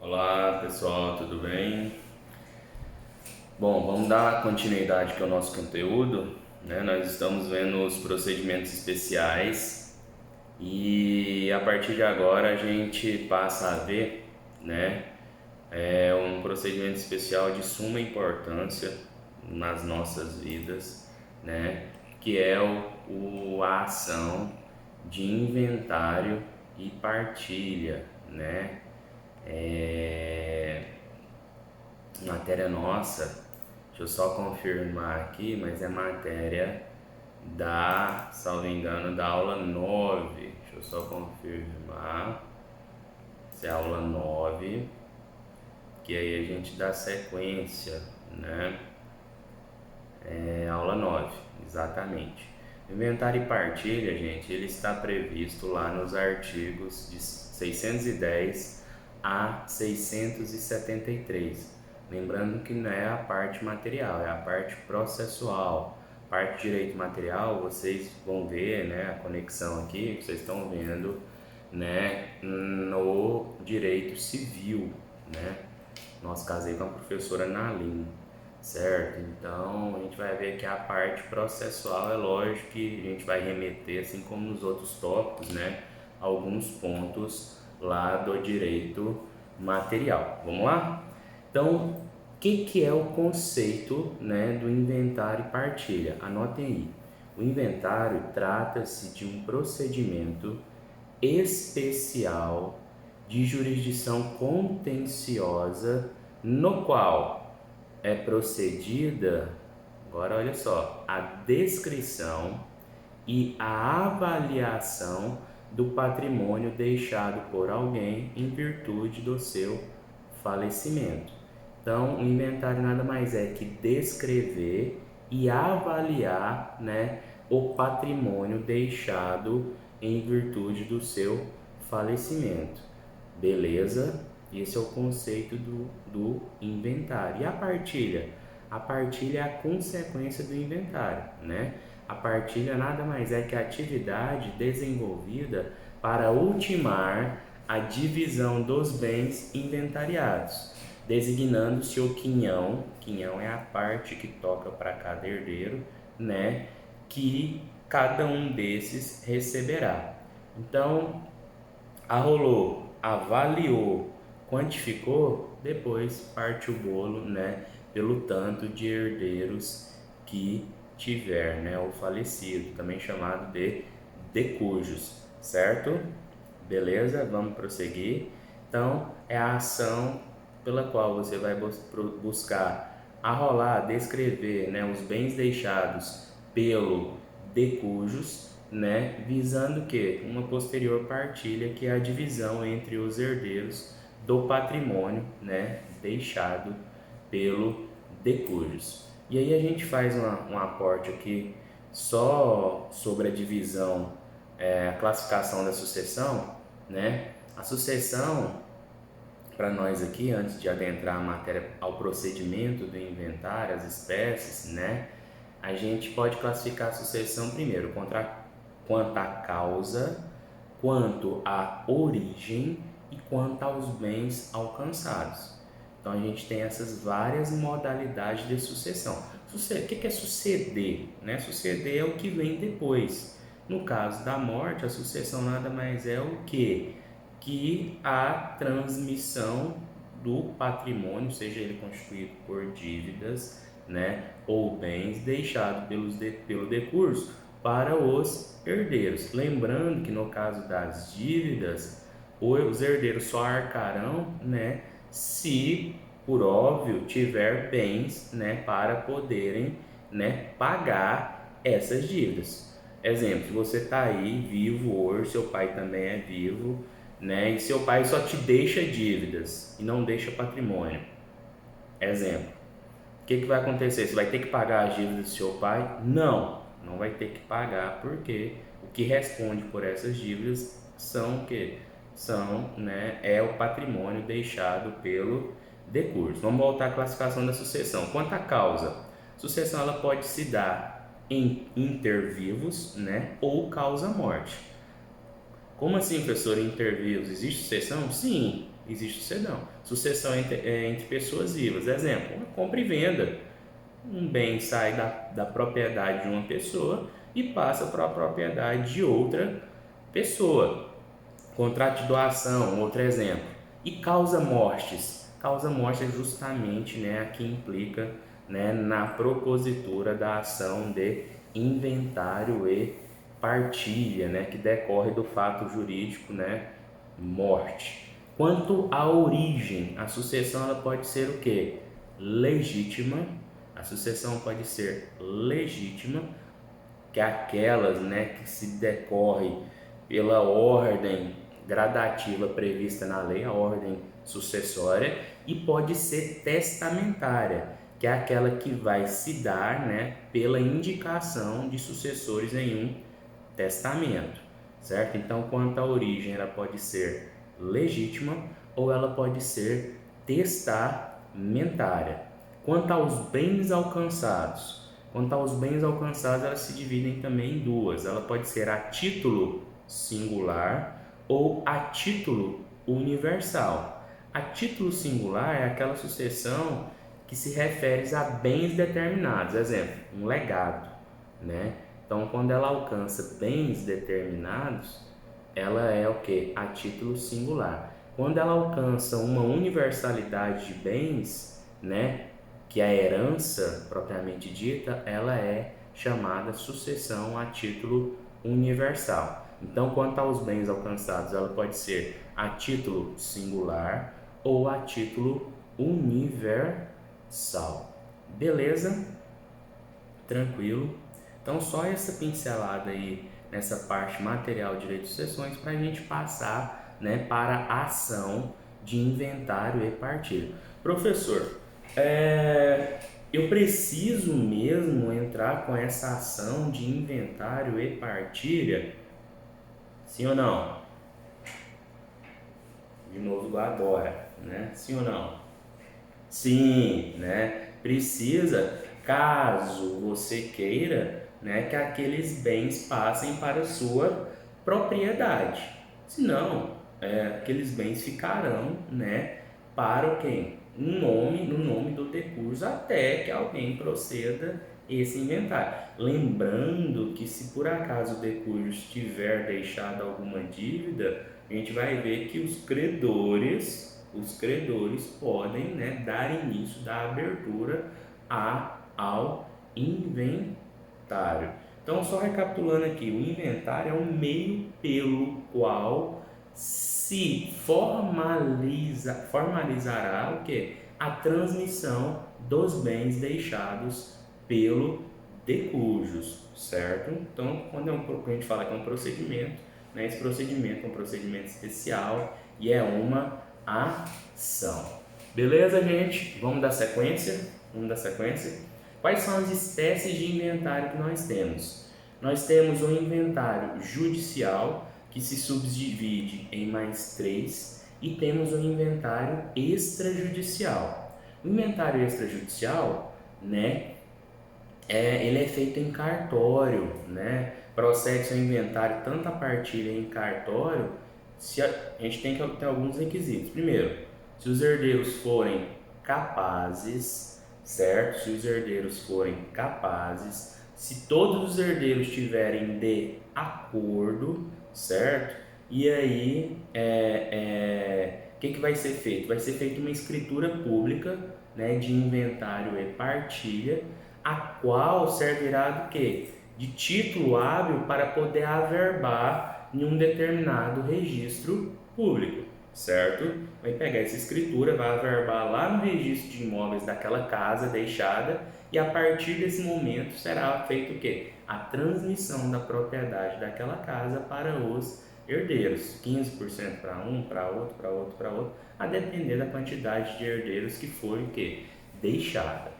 Olá pessoal, tudo bem? Bom, vamos dar continuidade aqui ao nosso conteúdo, né? Nós estamos vendo os procedimentos especiais e a partir de agora a gente passa a ver, né? Um procedimento especial de suma importância nas nossas vidas, né? Que é a ação de inventário e partilha, né? É, Matéria nossa, deixa eu só confirmar aqui, mas é matéria salvo engano, da aula 9. Deixa eu só confirmar se é a aula 9, que aí a gente dá sequência, né? É aula 9, exatamente. Inventário e partilha, gente, ele está previsto lá nos artigos de 610 a 673. Lembrando que não é a parte material, é a parte processual. Parte de direito material, vocês vão ver, né, a conexão aqui, que vocês estão vendo, né, no direito civil, né? Nosso caso aí com a professora Nalim, certo? Então a gente vai ver que a parte processual é lógico que a gente vai remeter, assim como nos outros tópicos, né, alguns pontos lá do direito material. Vamos lá? Então, o que é o conceito, né, do inventário e partilha? Anotem aí. O inventário trata-se de um procedimento especial de jurisdição contenciosa no qual é procedida, agora olha só, a descrição e a avaliação do patrimônio deixado por alguém em virtude do seu falecimento. Então, o inventário nada mais é que descrever e avaliar, né, o patrimônio deixado em virtude do seu falecimento. Beleza? Esse é o conceito do inventário. E a partilha? A partilha é a consequência do inventário, né? A partilha nada mais é que a atividade desenvolvida para ultimar a divisão dos bens inventariados, designando-se o quinhão. Quinhão é a parte que toca para cada herdeiro, né? Que cada um desses receberá. Então, arrolou, avaliou, quantificou, depois parte o bolo, né, pelo tanto de herdeiros que tiver, né, o falecido, também chamado de decujus, certo? Beleza? Vamos prosseguir. Então, é a ação pela qual você vai buscar arrolar, descrever, né, os bens deixados pelo decujus, né, visando que uma posterior partilha, que é a divisão entre os herdeiros do patrimônio, né, deixado pelo decujus. E aí a gente faz um aporte aqui só sobre a divisão, a classificação da sucessão, né? A sucessão, para nós aqui, antes de adentrar a matéria ao procedimento do inventário, as espécies, né? A gente pode classificar a sucessão primeiro quanto à causa, quanto à origem e quanto aos bens alcançados. Então a gente tem essas várias modalidades de sucessão. O que é suceder? Né? Suceder é o que vem depois. No caso da morte, a sucessão nada mais é o que? Que a transmissão do patrimônio, seja ele constituído por dívidas, né, ou bens deixados pelo decurso para os herdeiros. Lembrando que no caso das dívidas, os herdeiros só arcarão, né, se por óbvio tiver bens, né, para poderem, né, pagar essas dívidas. Exemplo, se você está aí vivo hoje, seu pai também é vivo, né, e seu pai só te deixa dívidas e não deixa patrimônio. Exemplo, o que vai acontecer? Você vai ter que pagar as dívidas do seu pai? Não vai ter que pagar, porque o que responde por essas dívidas são o quê? Né, é o patrimônio deixado pelo decurso. Vamos voltar à classificação da sucessão. Quanto à causa, sucessão ela pode se dar em intervivos, né, ou causa morte. Como assim, professor, intervivos? Existe sucessão? Sim, existe sucessão. Sucessão entre pessoas vivas. Exemplo, uma compra e venda. Um bem sai da propriedade de uma pessoa e passa para a propriedade de outra pessoa. Contrato de doação, outro exemplo. E causa mortes. Causa morte é justamente, né, a que implica, né, na propositura da ação de inventário e partilha, né, que decorre do fato jurídico, né, morte. Quanto à origem, a sucessão ela pode ser o quê? Legítima. A sucessão pode ser legítima, que é aquelas, né, que se decorre pela ordem gradativa prevista na lei, a ordem sucessória, e pode ser testamentária, que é aquela que vai se dar, né, pela indicação de sucessores em um testamento, certo? Então, quanto à origem, ela pode ser legítima ou ela pode ser testamentária. Quanto aos bens alcançados, elas se dividem também em duas. Ela pode ser a título singular ou a título universal. A título singular é aquela sucessão que se refere a bens determinados. Exemplo, um legado, né? Então, quando ela alcança bens determinados, ela é o que? A título singular. Quando ela alcança uma universalidade de bens, né, que é a herança propriamente dita, ela é chamada sucessão a título universal. Então, quanto aos bens alcançados, ela pode ser a título singular ou a título universal. Beleza? Tranquilo? Então, só essa pincelada aí nessa parte material de direito de sucessões para a gente passar, né, para a ação de inventário e partilha. Professor, eu preciso mesmo entrar com essa ação de inventário e partilha? Sim ou não? De novo igual agora, né? Sim ou não? Sim, né? Precisa, caso você queira, né, que aqueles bens passem para a sua propriedade. Senão, aqueles bens ficarão, né, para quem? No nome do decurso, até que alguém proceda esse inventário. Lembrando que se por acaso o decurso tiver deixado alguma dívida, a gente vai ver que os credores podem, né, dar início da abertura ao inventário. Então, só recapitulando aqui, o inventário é um meio pelo qual se formalizará o que? A transmissão dos bens deixados pelo decujus, certo? Então, quando a gente fala que é um procedimento, né, esse procedimento é um procedimento especial e é uma ação. Beleza, gente? Vamos dar sequência? Quais são as espécies de inventário que nós temos? Nós temos o inventário judicial, que se subdivide em mais três, e temos o inventário extrajudicial. O inventário extrajudicial, né, ele é feito em cartório, né? Procede-se ao inventário tanto a partilha em cartório, se a gente tem que ter alguns requisitos. Primeiro, se os herdeiros forem capazes, certo? Se os herdeiros forem capazes, se todos os herdeiros tiverem de acordo, certo? E aí, o que vai ser feito? Vai ser feita uma escritura pública, né, de inventário e partilha, a qual servirá do quê? De título hábil para poder averbar em um determinado registro público, certo? Vai pegar essa escritura, vai averbar lá no registro de imóveis daquela casa deixada e a partir desse momento será feito o quê? A transmissão da propriedade daquela casa para os herdeiros, 15% para um, para outro, para outro, para outro, a depender da quantidade de herdeiros que for o quê? Deixada.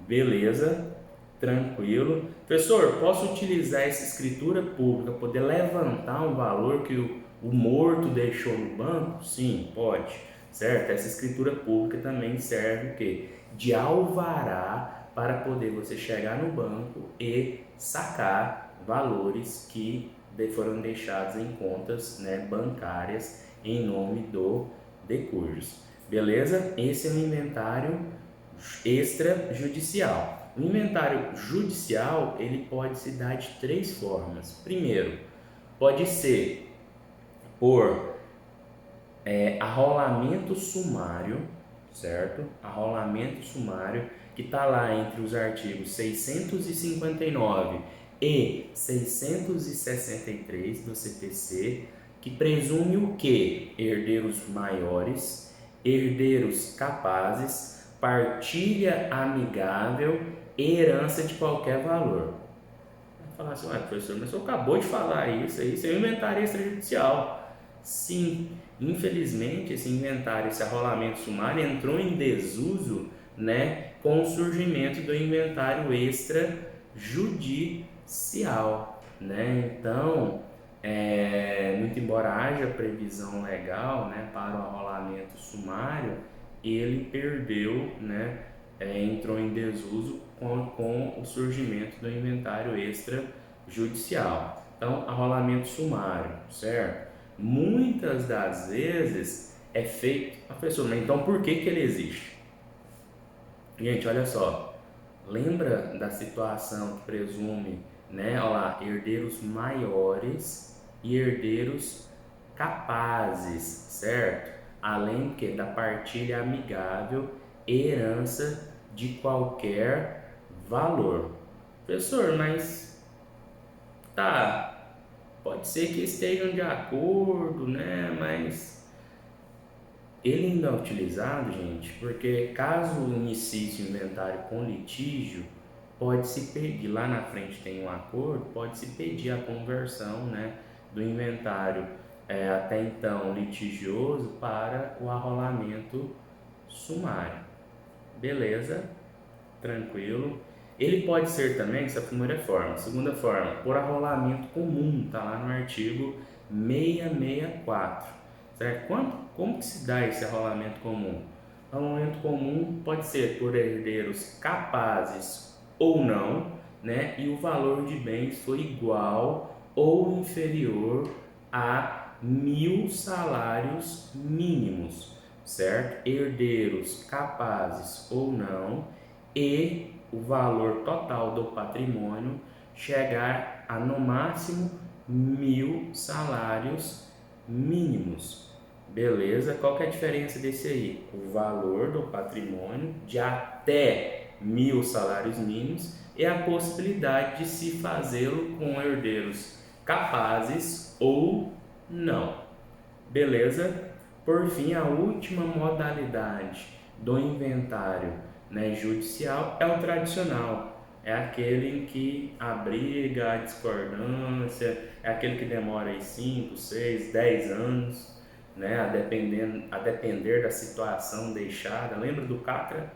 Beleza? Tranquilo. Professor, posso utilizar essa escritura pública, poder levantar um valor que o morto deixou no banco? Sim, pode. Certo? Essa escritura pública também serve o quê? De alvará para poder você chegar no banco e sacar valores que foram deixados em contas, né, bancárias em nome do de cujos. Beleza? Esse é o inventário extrajudicial. O inventário judicial, ele pode se dar de três formas. Primeiro, pode ser por arrolamento sumário, certo? Arrolamento sumário, que está lá entre os artigos 659 e 663 do CPC, que presume o quê? Herdeiros maiores, herdeiros capazes, partilha amigável e herança de qualquer valor. Vai falar assim, professor, mas você acabou de falar isso é um inventário extrajudicial. Sim, infelizmente esse inventário, esse arrolamento sumário entrou em desuso, né, com o surgimento do inventário extrajudicial, né? Então, muito embora haja previsão legal, né, para o arrolamento sumário, ele perdeu, né, entrou em desuso com o surgimento do inventário extrajudicial. Então, arrolamento sumário, certo? Muitas das vezes é feito... Professor, mas então por que ele existe? Gente, olha só, lembra da situação que presume, né, olha lá, herdeiros maiores e herdeiros capazes, certo? Além que da partilha amigável e herança de qualquer valor. Professor, mas tá, pode ser que estejam de acordo, né, mas ele ainda é utilizado, gente, porque caso inicie o inventário com litígio, pode-se pedir, lá na frente tem um acordo, pode-se pedir a conversão, né, do inventário até então litigioso para o arrolamento sumário. Beleza? Tranquilo. Ele pode ser também, essa é a primeira forma. Segunda forma, por arrolamento comum, tá lá no artigo 664, certo? Como que se dá esse arrolamento comum? Arrolamento comum pode ser por herdeiros capazes ou não, né? E o valor de bens foi igual ou inferior a 1.000 salários mínimos, certo? Herdeiros capazes ou não, e o valor total do patrimônio chegar a no máximo 1.000 salários mínimos. Beleza? Qual que é a diferença desse aí? O valor do patrimônio de até 1.000 salários mínimos e a possibilidade de se fazê-lo com herdeiros capazes ou não. Beleza? Por fim, a última modalidade do inventário, né, judicial é o tradicional. É aquele em que a briga, a discordância, é aquele que demora aí 5, 6, 10 anos, né, a depender da situação deixada. Lembra do Catra?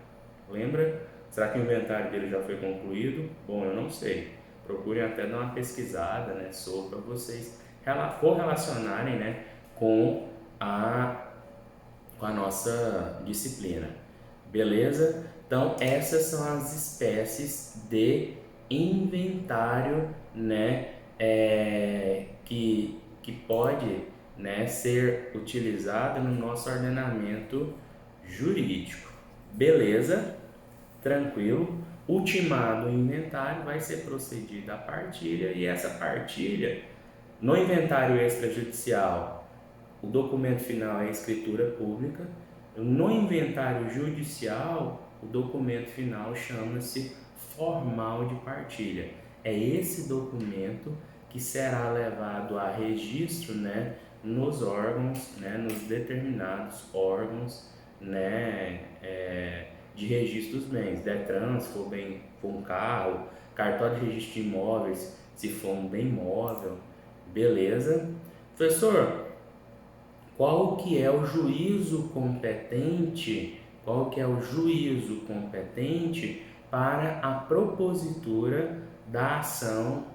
Lembra? Será que o inventário dele já foi concluído? Bom, eu não sei. Procurem até dar uma pesquisada, né, sobre, para vocês correlacionarem, né, com a nossa disciplina. Beleza? Então, essas são as espécies de inventário, né, que pode, né, ser utilizado no nosso ordenamento jurídico. Beleza? Tranquilo? Ultimado o inventário, vai ser procedida a partilha, e essa partilha, no inventário extrajudicial, o documento final é a escritura pública. No inventário judicial, o documento final chama-se formal de partilha. É esse documento que será levado a registro, né, nos órgãos, né, nos determinados órgãos, né, de registro dos bens. DETRAN, se for um carro, cartório de registro de imóveis, se for um bem móvel. Beleza? Professor, qual que é o juízo competente? Qual que é o juízo competente para a propositura da ação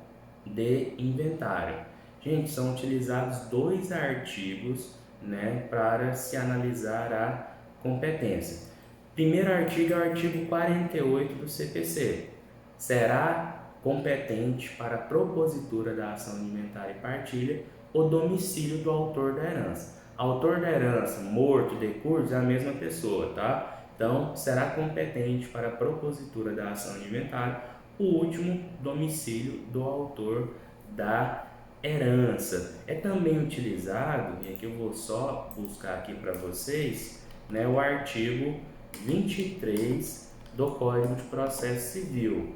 de inventário? Gente, são utilizados dois artigos, né, para se analisar a competência. Primeiro artigo é o artigo 48 do CPC. Será competente para a propositura da ação de inventário e partilha o domicílio do autor da herança. Autor da herança, morto, decurso, é a mesma pessoa, tá? Então, será competente para a propositura da ação de inventário o último domicílio do autor da herança. É também utilizado, e aqui eu vou só buscar aqui para vocês, né, o artigo 23 do Código de Processo Civil,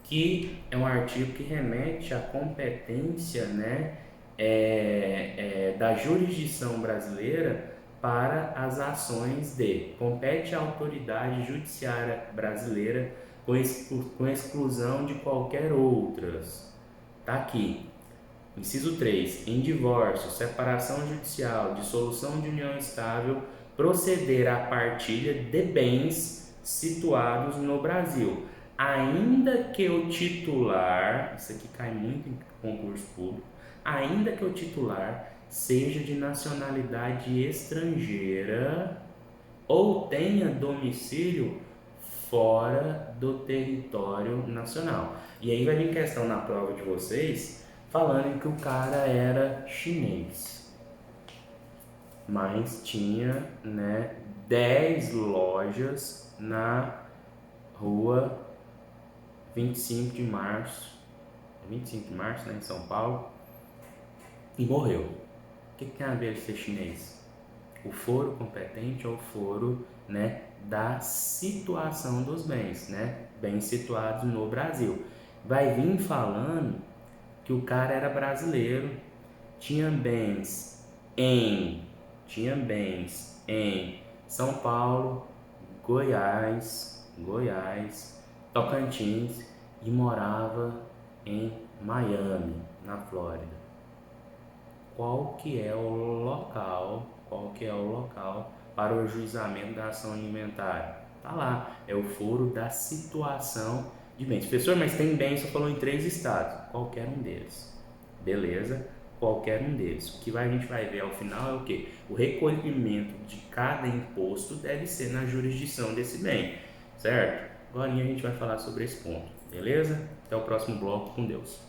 que é um artigo que remete à competência, né, da jurisdição brasileira para as ações de compete à autoridade judiciária brasileira com exclusão de qualquer outras. Tá aqui. Inciso 3. Em divórcio, separação judicial, dissolução de união estável, proceder à partilha de bens situados no Brasil, ainda que o titular, isso aqui cai muito em concurso público, ainda que o titular seja de nacionalidade estrangeira ou tenha domicílio fora do território nacional. E aí vai vir questão na prova de vocês falando que o cara era chinês, mas tinha, né, 10 lojas na rua 25 de março, 25 de março, né, em São Paulo, e morreu. O que tem a ver ser chinês? O foro competente é o foro, né, da situação dos bens, né, bens situados no Brasil. Vai vir falando que o cara era brasileiro, tinha bens em São Paulo, Goiás, Tocantins e morava em Miami, na Flórida. Qual que é o local para o ajuizamento da ação de inventário? Tá lá, é o foro da situação de bens. Professor, mas tem bens, você falou em 3 estados, qualquer um deles. Beleza? Qualquer um deles. O que a gente vai ver ao final é o quê? O recolhimento de cada imposto deve ser na jurisdição desse bem, certo? Agora a gente vai falar sobre esse ponto, beleza? Até o próximo bloco, com Deus.